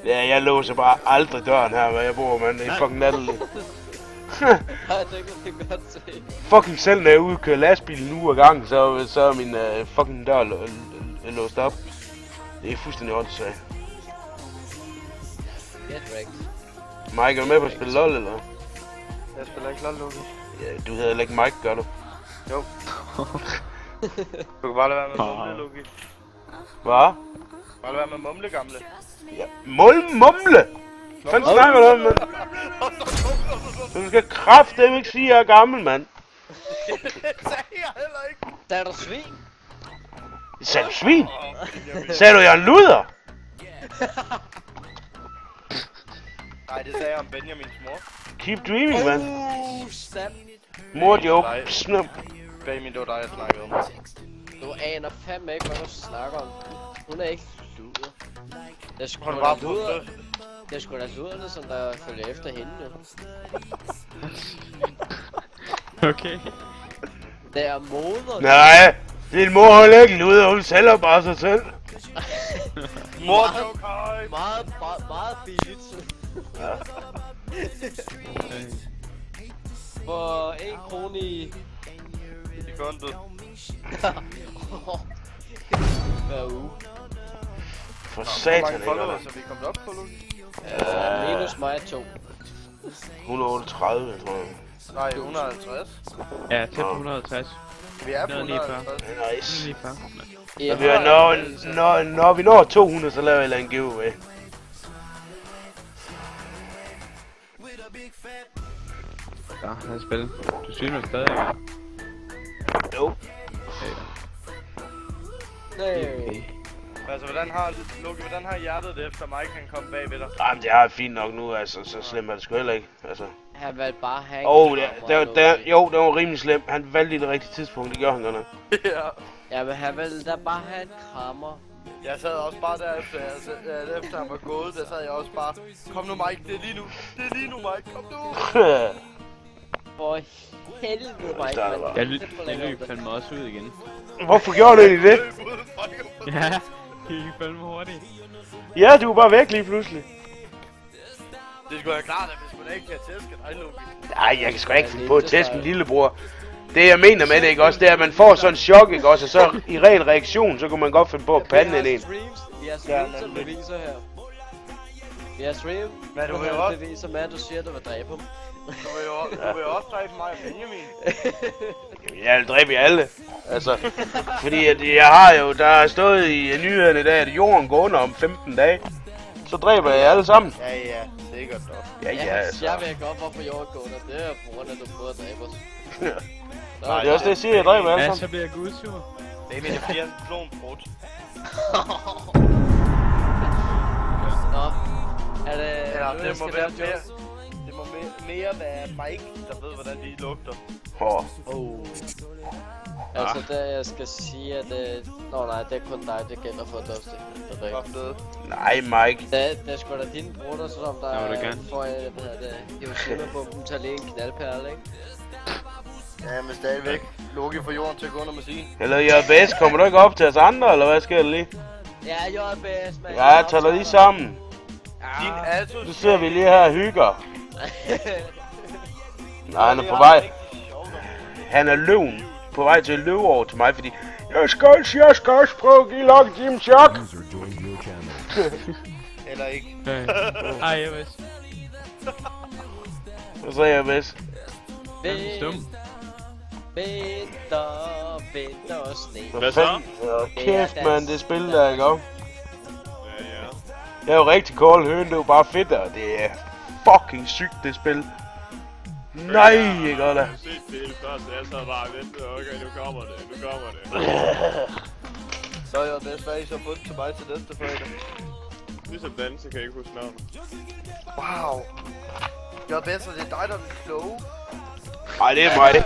Ja, jeg låser bare aldrig døren her, hvor jeg bor, mand. Det er fucking latterligt. Nej, det kan jeg godt se. Fucking selv når jeg er ude og kører lastbil en uge ad gang, så er min fucking dør låst op. Det er fuldstændig åndssvagt. Get wrecked. Mike, er du med på at spille LOL, eller? Jeg spiller ikke LOL, Loki. Ja, du hedder heller ikke Mike, gør du? Jo. Du kan bare lade være med mumle, Loki. Hvad? Bare lade være med mumle, gamle. Ja, mumle! Hvad fanden snakker du om, mand? Du skal kraftedeme ikke sige, at jeg er gammel, mand. Det sagde jeg heller ikke. Der er der svin. Sagde du svin? Sagde du, jeg er en luder? Nej, det sagde jeg om Benjamins mor. Keep dreaming, mand. Sand. Mor joke. Snum. Benjamin, det var dig, jeg snakkede om. Du aner fandme ikke, hvad du snakker om. Hun er ikke luder. Det er sgu Hun da var luder. Det er sgu da luderne, som der følger efter hende nu. Okay. Det er moder. Nej, din mor holder ikke luder, hun sælger bare sig selv. Mor joke, hej. Meget billigt. For 1 krone i... Sekundet. Hver uge. For Hvor satan, mange ikke, followers eller? er vi kommet op på, Loki? Minus mig 2. 138, tror jeg. Nej, 150. Ja, tæt på 150. Vi er på 149. 150. Nice. 149. Når vi når 200, så laver jeg en giveaway. Ja, lad os spille. Du synes vel stadig, ikke? Jo. Nej. Altså, hvordan har hjertet det efter Mike kan komme bag ved dig? Jamen, det er fint nok nu, altså. Så slemt er det sgu heller ikke, altså. Han valgte bare have en Jo, det var rimelig slemt. Han valgte i det rigtige tidspunkt, det gjorde han godt nok. Ja. Ja, men han ville da bare have en krammer. Jeg sad også bare derefter, efter han var gået, der sad jeg også bare, kom nu Mike, det er lige nu, Mike, kom nu! For helvede, Mike. Jeg løb fandme også ud igen. Hvorfor gjorde du egentlig det? Ja, det gik fandme hurtigt. Ja, du var bare væk lige pludselig. Det skulle jeg klart, at hvis man ikke kan tæske dig, Loki. Nej, jeg kan sgu ikke finde på at teste min lillebror. Det jeg mener med det, ikke også, det er, at man får sådan en chok, ikke også, og så i ren reaktion, så kunne man godt finde på at pande en. Vi har streams som beviser her. Vi har stream, Men du vil jo også... beviser med, at du siger, at du vil dræbe ham. Du vil jo også dræbe mig og Benjamin. Jamen, jeg vil dræbe jer alle. Altså, fordi at jeg har jo, der er stået i nyhederne i dag, at jorden går under om 15 dage. Så dræber jeg jer alle sammen. Ja, sikkert nok. Ja, altså. Jeg ved godt, hvorfor jorden går under. Det er på grund af, at du prøver at dræbe os. Nej, det er også det, jeg siger, jeg dræber jer alle Ja, sammen. så bliver jeg gudsur. Benjamin, jeg bliver en klonbrud. Nå. Er det... Ja, nu, det jeg må skal være lave mere... jokes? Det må mere være Mike, der ved, hvordan de lugter. Altså, det jeg skal sige, at det... Nå nej, det er kun dig, det gælder for Dusty. Det er rigtigt. Nej, Mike. Det er sgu da din bruder, som der Jeg vil da gerne. får Hiroshima-bomben til at lægge en knaldperle, ikke? Ja, men stadigvæk. Loki får jorden til at gå under med sige. Eller JBS, kommer du ikke op til os andre, eller hvad sker der lige? Ja, jeg er bedst, mand. Ja, jeg tager lige sammen. Din Atos... Nu sidder vi lige her og hygger. Nej, han er på vej. Han er løven. På vej til at løbe over til mig, fordi... Jeg skal også prøve at give Lucky Jim chok. Eller ikke. Ej, jeg ved. Hvad sagde jeg bedst? Stum. Vinter og sne. Hvad så? Kæft, mand, det spil der, ikke om? Ja. Jeg er jo rigtig kold høn, det er jo bare fedt, og det er fucking sygt, det spil. Nej, ikke godt da. Jeg har set det hele første, jeg sad bare og ventede, okay, nu kommer det. Så er jeg bedst, hvad I så fundet til mig til næste fredag. Ligesom den, så kan jeg ikke huske navnet. Wow. Jeg er bedst, det er dig, der er den kloge. Ej, det er mig.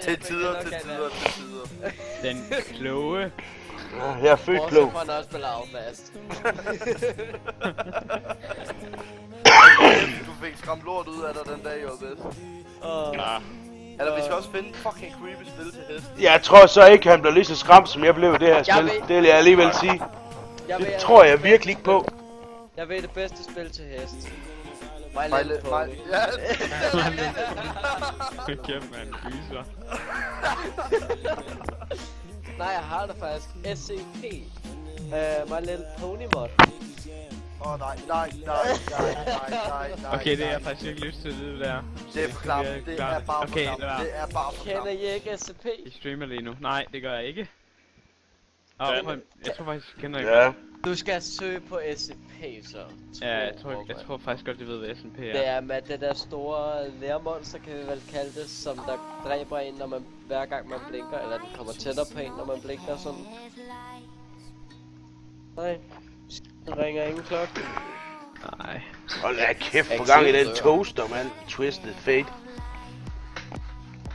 Til tider. Den kloge. Jeg er født klog. Bortset fra, han også spiller Outlast. Du fik skræmt lort ud af dig den dag, jeg var bedst. Ah, Eller vi skal også finde fucking creepy spil til hest. Jeg tror så ikke, han blev lige så skræmt, som jeg blev i det her spil. Det vil jeg alligevel sige. Det tror jeg virkelig ikke på. Jeg ved det bedste spil til hest. Ja. Kæft, man. Gyser. Nej, jeg har det faktisk. SCP. My Little Pony mod. Nej. Okay, det er jeg faktisk ikke lyst til at vide, der. Det er for klamt. Det er bare for klamt. Det er bare for klamt. Kender I ikke SCP? I streamer lige nu. Nej, det gør jeg ikke. Jeg tror faktisk, jeg kender ikke. Ja. Du skal søge på SCP så. Ja, jeg tror faktisk godt, jeg ved, hvad SNP er. Det er med det der store lærmonster, kan vi vel kalde det, som der dræber en, når man, hver gang man blinker, eller den kommer tættere på en, når man blinker sådan. Nej, den ringer ingen klokke. Nej. Hold da kæft på gang i den toaster, mand. Twisted Fate.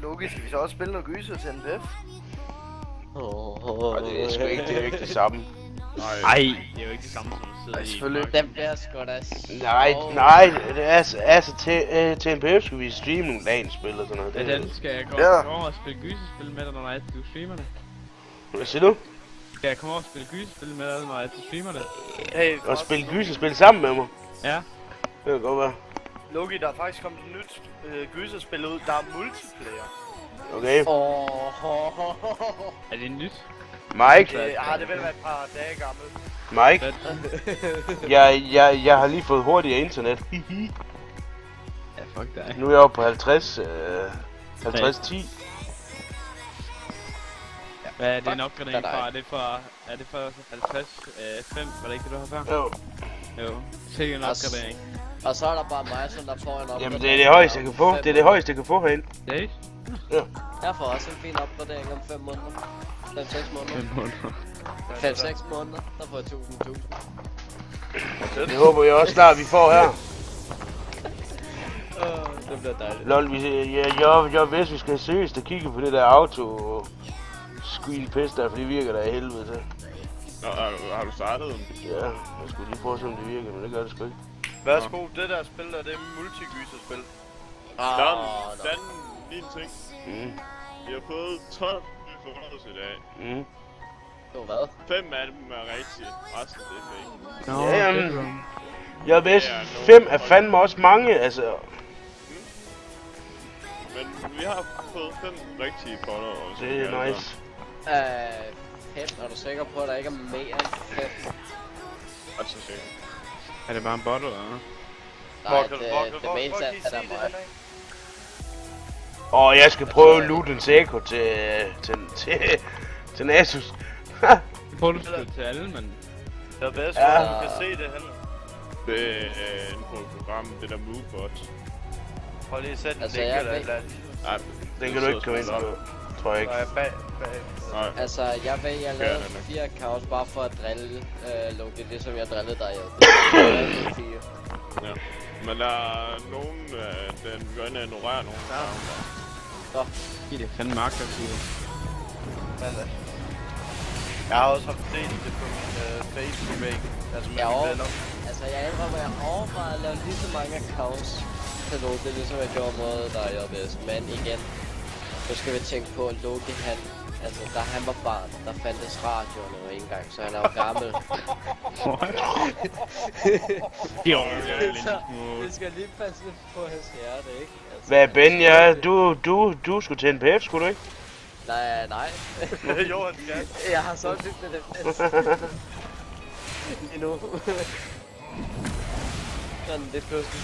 Logisk, skal vi så også spille noget gyser til NPF? Og det er sgu ikke, det er jo ikke det samme. Nej, det er jo ikke det samme som at sidde i. Selvfølgelig. Den bliver sgu da... Nej, det er altså til NPF skal vi streame nogle dagens spil og sådan noget. Ja, den skal jeg gå over og spille gyserspil med dig, når du streamer det. Hvad siger du? Skal jeg komme over og spille gyserspil med dig, når du streamer det? Hey, Og spille gyserspil sammen med mig? Ja. Det kan godt være. Logi, der er faktisk kommet et nyt gyserspil ud, der er multiplayer. Okay. Er det nyt? Mike? Det vil være et par dage gammelt. Mike? Jeg har lige fået hurtigere internet. Ja, fuck dig. Nu er jeg oppe på 50, 50-10. Hvad er det en opgradering fra? Er det for 50-5? Var det ikke det, du har før? Jo. Sikke en opgradering. Og så er der bare mig, som der får en opgradering. Jamen det er det højeste jeg kan få. Det er det højeste jeg kan få herinde. Det? Ja. Jeg får også en fin opgradering om 5 måneder. 5-6 måneder. 5 måneder. 5-6 måneder, der får jeg 1000. Det håber jeg også snart vi får her. Det bliver dejligt. Lol, jeg vidste vi skal seriøst at kigge på det der auto screen pis der, for det virker der af helvede til. Nå, har du startet den? Ja, jeg skulle lige prøve at se om det virker, men det gør det sgu ikke. Værsgo, det der spil der, det er multigyserspil. Dan, lige en ting. Vi har fået 12 fotos i dag. Jo, hvad? 5 af dem er rigtige, resten det er fake. Ja, jamen, jeg vidste 5 er fandme også mange, altså. Men vi har fået 5 rigtige fotos. Det er nice. 5, er du sikker på, at der ikke er mere end 5? Altså sikkert. Er det bare en bot eller noget? Nej, det meste er der mig. Og jeg skal prøve Ludens Echo til Nasus. Prøv du spille til alle, men... Det er bedst, at du kan se det henne. Det er en program, det der MoveBot. Prøv lige at sætte en Altså, link jeg eller et ved- eller andet. Nej, Den kan du ikke komme ind på, tror jeg ikke. Nej, bag. nej. Altså, jeg ved, jeg lavede Ja, 4 accounts bare for at drille Loki, det som jeg drillede dig jo. Ja. Men der er nogen, den går ind og ignorerer nogen. Nå. Det er fandme magtaktive. Jeg har også haft delt det på min Facebook-væg. Altså med mine venner. Altså, jeg indrømmer, jeg overvejede at lave lige så mange accounts til Loki, ligesom jeg gjorde mod dig og vist. Men igen, så skal vi tænke på, at Loki, altså, da han var barn, der fandtes radioen jo ikke engang, så han er jo gammel. Jo, Så det skal lige passe på hans hjerte, ikke? Altså, Hvad Ben, ja, du skulle til NPF, skulle du ikke? Nej. Jo, han skal. Jeg har solgt lidt med det. Endnu. Sådan lidt pludselig.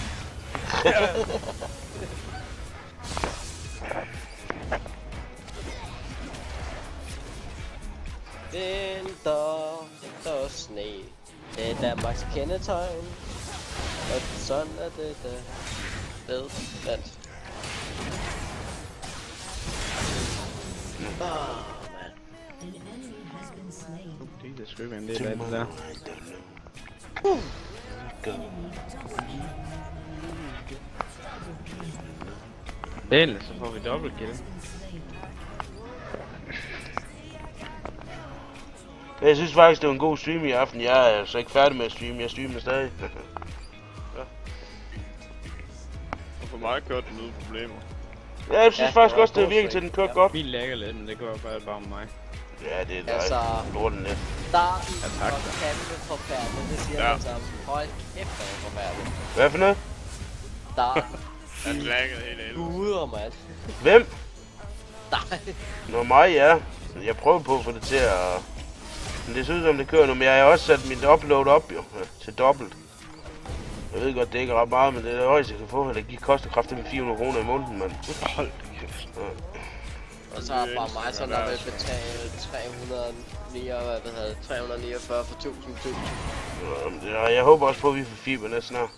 Vinter og sne. Det er Danmarks kendetegn. Og sådan er det der. Ved dansk. Det er sgu ikke en del af det der. Ellers så får vi dobbelt kill. Jeg synes faktisk, det var en god stream i aften. Jeg er så ikke færdig med at streame. Jeg streamer stadig. Og for mig kørte den uden problemer. Ja, jeg synes faktisk også, det virker til, at den kørte godt. Min lækker lidt, men det går bare om mig. Ja, det er Altså- lorten net. Starten Ja, tak, var da. fandme forfærdeligt, det siger Ja. man sammen. Hold kæft, det var forfærdeligt. Hvad for noget? Starten. Jeg laggede helt af. Guder, mand. Hvem? Nej. Nå mig, ja. Jeg prøver på at få det til at... Men det ser ud som det kører nu, men jeg har også sat mit upload op jo, til dobbelt. Jeg ved godt, det ikke er ret meget, men det er det højeste, jeg kan få. Det koster kraftigt med 400 kroner i måneden, mand. Hold da kæft. Ja. Og så er der bare mig, som der vil betale 349 for 1000. Jeg håber også på, at vi får fiber næste snart.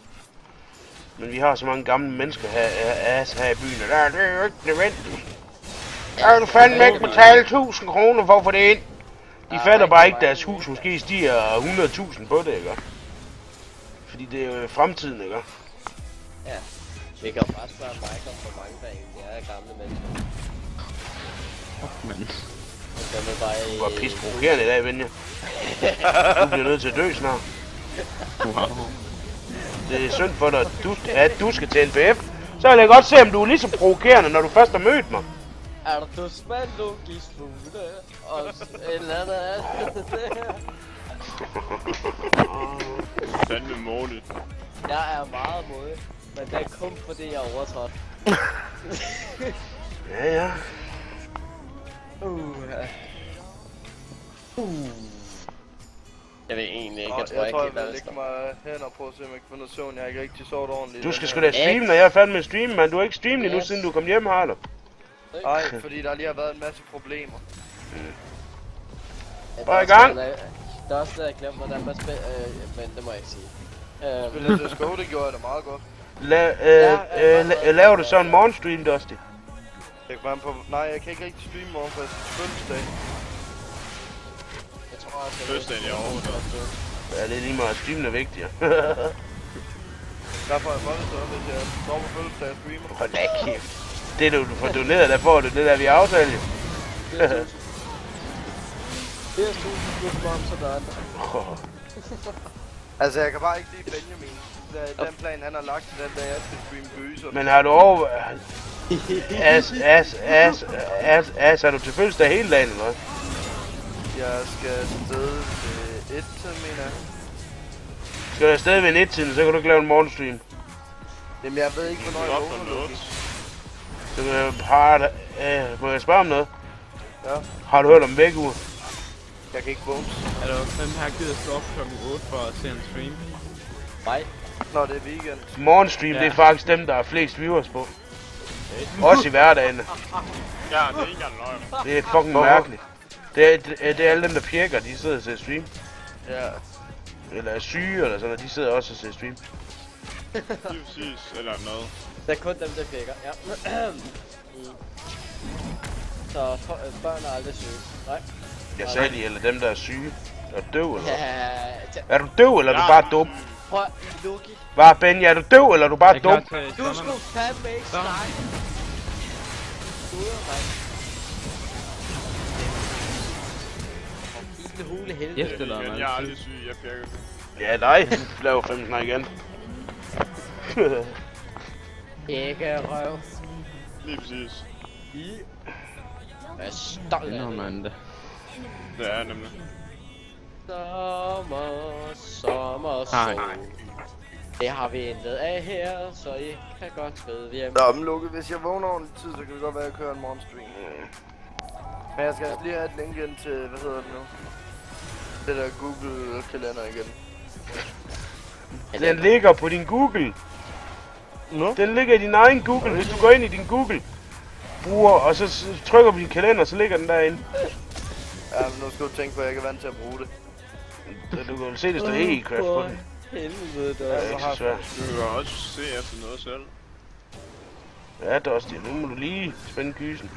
Men vi har så mange gamle mennesker her i byen, og det er jo ikke nødvendigt. Der vil du fandme ikke betale 1000 kroner for at få det ind. De fatter bare ikke, at deres hus måske stiger 100.000 på det, ikke? Fordi det er jo fremtiden, ikke? Ja. Vi kan jo bare spørge Michael, hvor mange der egentlig er gamle mennesker. Men Jeg vil bare Du var pisse provokerende i dag, ven jeg. Du bliver nødt til at dø snart. wow. Det er synd for dig, at du skal til NBF. Så vil jeg godt se, om du er lige så provokerende, når du først har mødt mig. Er du spændt, logisk fugle? Og et eller andet andet. Fandme målet. Jeg er meget modig, men det er kun fordi jeg er overtrådt. Ja. Jeg ved egentlig ikke, Jeg tror, jeg ikke vil helt lægge mig hen og prøve at se, om jeg kan få noget søvn. Jeg har ikke rigtig sovet ordentligt. Du skal sgu da streame, når jeg er færdig med at streame, mand. Du har ikke streamet endnu, siden du kom hjem her, eller? Nej, fordi der lige har været en masse problemer. Bare i gang. Det er også det, jeg glemte, hvordan man spiller, men det må jeg ikke sige. Spiller til sko, det gjorde jeg da meget godt. Laver du så en morgenstream, Dusty? Jeg kan på... Nej, jeg kan ikke rigtig streame morgen, for jeg skal til fødselsdag. Jeg tror også, Fødselsdagen i år, Ja, det er lige meget. Streamen er vigtigere. Derfor er jeg meget så, hvis jeg står på fødselsdag og streamer. Hold da kæft. Det du får doneret, der får du det der, vi aftalte. Jo. 80.000 plus moms og der andre. Altså, jeg kan bare ikke lide Benjamin. Den plan, han har lagt til den dag, jeg skal streame bøser. Men har du over... er du til fødselsdag hele dagen, eller hvad? Jeg skal afsted til 1 til, mener jeg. Skal du afsted ved 1-tiden, så kan du ikke lave en morgenstream. Jamen, jeg ved ikke, hvornår jeg vågner. Så må jeg spørge om noget? Ja, Har du hørt om vækkeur? jeg kan ikke vågne. Er der hvem her gider stå op klokken 8 for at se en stream? Nej. Når det er weekend. Morgenstream, det er faktisk dem, der har flest viewers på. Også i hverdagen. Ja, det er ikke engang løgn. Det er fucking mærkeligt. Det er alle dem, der pjekker, de sidder og ser stream. Ja. Eller er syge, eller sådan noget, de sidder også og ser stream. Det er præcis, eller noget. Det er kun dem, der pikker, ja. Så børn er aldrig syge. Nej. Jeg sagde lige, eller dem, der er syge. Er du døv, eller hvad? Ja, Er du døv, eller er du bare dum? prøv Loki. Hvad, Benja, er du døv, eller er du bare dum? Du skulle fandme ikke snakke. Guder, mand. Hele hule helvede. Jeg er aldrig syg, jeg pjekker. Ja, nej. Lav 15 igen. Ikke røv. Lige præcis. Jeg er stolt af Nå, det. man det. Det er nemlig. Sommer, Nej. sol. Det har vi intet af her, så I kan godt skride hjem. Nå, men Lukke, hvis jeg vågner ordentlig tid, så kan det godt være, at jeg kører en morgenstream. Men jeg skal lige have et link ind til, hvad hedder det nu? Det der Google-kalender igen. Den ligger på din Google. Nå? Den ligger i din egen Google. Hvis du går ind i din Google bruger, og så trykker på din kalender, så ligger den derinde. Ja, men nu skal du tænke på, at jeg ikke er vant til at bruge det. Så du kan se, det står e-craft på den. Helvede, Det er ikke så svært. Du kan også se efter noget selv. Ja, Dusty, nu må du lige spænde kysen.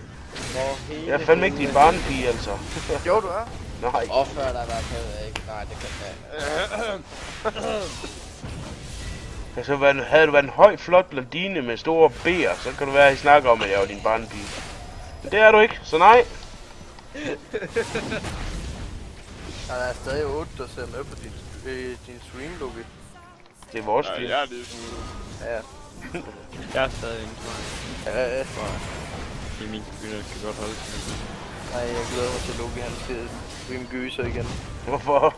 hele Jeg er fandme ikke din barnepige, altså. Jo, du er. Nej. Opfør dig i hvert fald ikke. Nej, det kan jeg. Altså, havde du været en høj, flot blondine med store B'er, så kan du være, at I snakker om, at jeg var din barnepige. Men det er du ikke, så nej. Der er stadig 8, der ser med på din stream, Lukke. Det er vores Ja, stream. jeg er lige sådan. Ja, Jeg er stadig inde, tror jeg. ja, ja. I min computer kan godt holde til det. Nej, jeg glæder mig til Lukke, han skal stream gyser igen. Hvorfor?